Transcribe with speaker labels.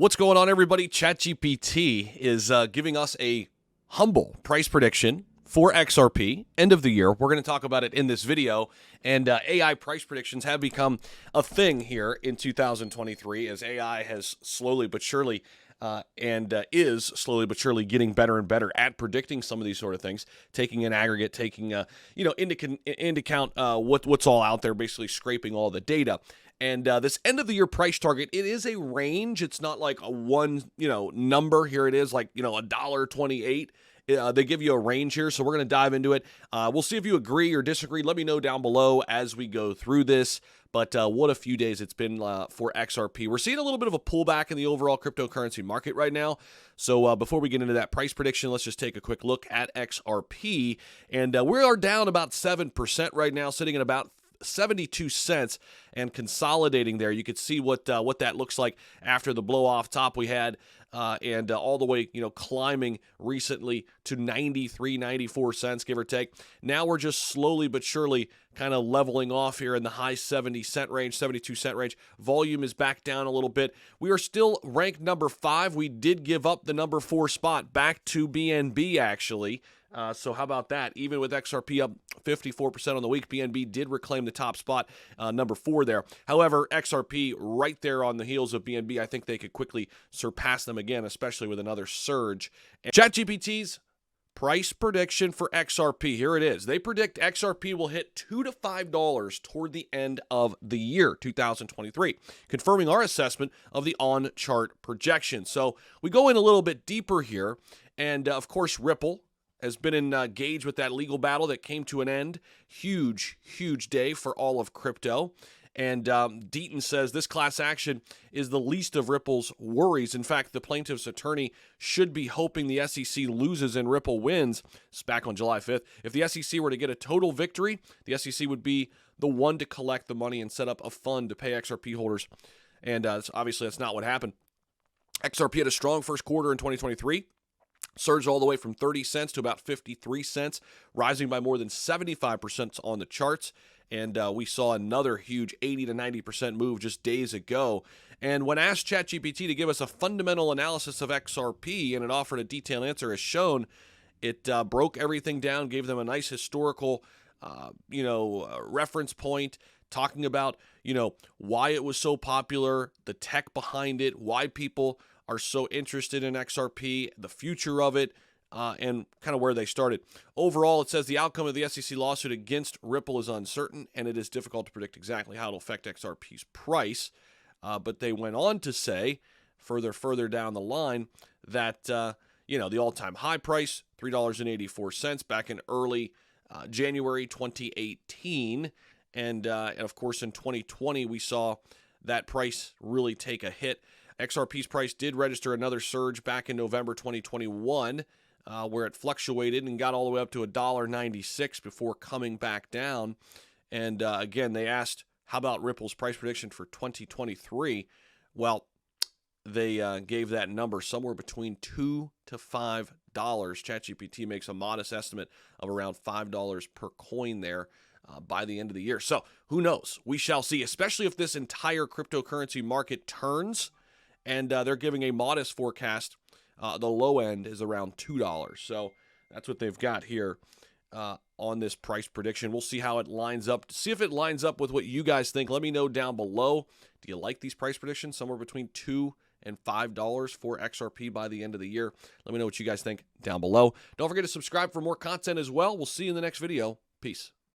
Speaker 1: What's going on, everybody? ChatGPT is giving us a humble price prediction for XRP, end of the year. We're going to talk about it in this video. And AI price predictions have become a thing here in 2023 as AI has slowly but surely is slowly but surely getting better and better at predicting some of these sort of things, taking an aggregate, taking into account what's all out there, basically scraping all the data. And this end of the year price target, it is a range. It's not like a one, number. Here it is, like, $1.28. They give you a range here, so we're going to dive into it. We'll see if you agree or disagree. Let me know down below as we go through this. But what a few days it's been for XRP. We're seeing a little bit of a pullback in the overall cryptocurrency market right now. So before we get into that price prediction, let's just take a quick look at XRP. And we are down about 7% right now, sitting at about 72 cents and consolidating there. You could see what that looks like after the blow off top we had and all the way, climbing recently to 93, 94 cents, give or take. Now we're just slowly but surely kind of leveling off here in the high 70-cent range, 72-cent range. Volume is back down a little bit. We are still ranked number 5. We did give up the number 4 spot back to BNB, actually. So how about that? Even with XRP up 54% on the week, BNB did reclaim the top spot, number 4 there. However, XRP right there on the heels of BNB, I think they could quickly surpass them again, especially with another surge. And ChatGPT's price prediction for XRP, here it is. They predict XRP will hit $2 to $5 toward the end of the year, 2023, confirming our assessment of the on-chart projection. So we go in a little bit deeper here, and of course, Ripple has been engaged with that legal battle that came to an end. Huge, huge day for all of crypto. And Deaton says this class action is the least of Ripple's worries. In fact, the plaintiff's attorney should be hoping the SEC loses and Ripple wins. It's back on July 5th. If the SEC were to get a total victory, the SEC would be the one to collect the money and set up a fund to pay XRP holders. And obviously, that's not what happened. XRP had a strong first quarter in 2023. Surged all the way from 30 cents to about 53 cents, rising by more than 75% on the charts. And we saw another huge 80 to 90% move just days ago. And when asked ChatGPT to give us a fundamental analysis of XRP, and it offered a detailed answer as shown, it broke everything down, gave them a nice historical, reference point, talking about, why it was so popular, the tech behind it, why people are so interested in XRP, the future of it, and kind of where they started. Overall, it says the outcome of the SEC lawsuit against Ripple is uncertain, and it is difficult to predict exactly how it'll affect XRP's price. But they went on to say, further down the line, that the all-time high price, $3.84 back in early January 2018, and of course in 2020 we saw that price really take a hit. XRP's price did register another surge back in November 2021, where it fluctuated and got all the way up to $1.96 before coming back down. And again, they asked, how about Ripple's price prediction for 2023? Well, they gave that number somewhere between $2 to $5. ChatGPT makes a modest estimate of around $5 per coin there by the end of the year. So who knows? We shall see, especially if this entire cryptocurrency market turns. And they're giving a modest forecast. The low end is around $2. So that's what they've got here on this price prediction. We'll see how it lines up. See if it lines up with what you guys think. Let me know down below. Do you like these price predictions? Somewhere between $2 and $5 for XRP by the end of the year. Let me know what you guys think down below. Don't forget to subscribe for more content as well. We'll see you in the next video. Peace.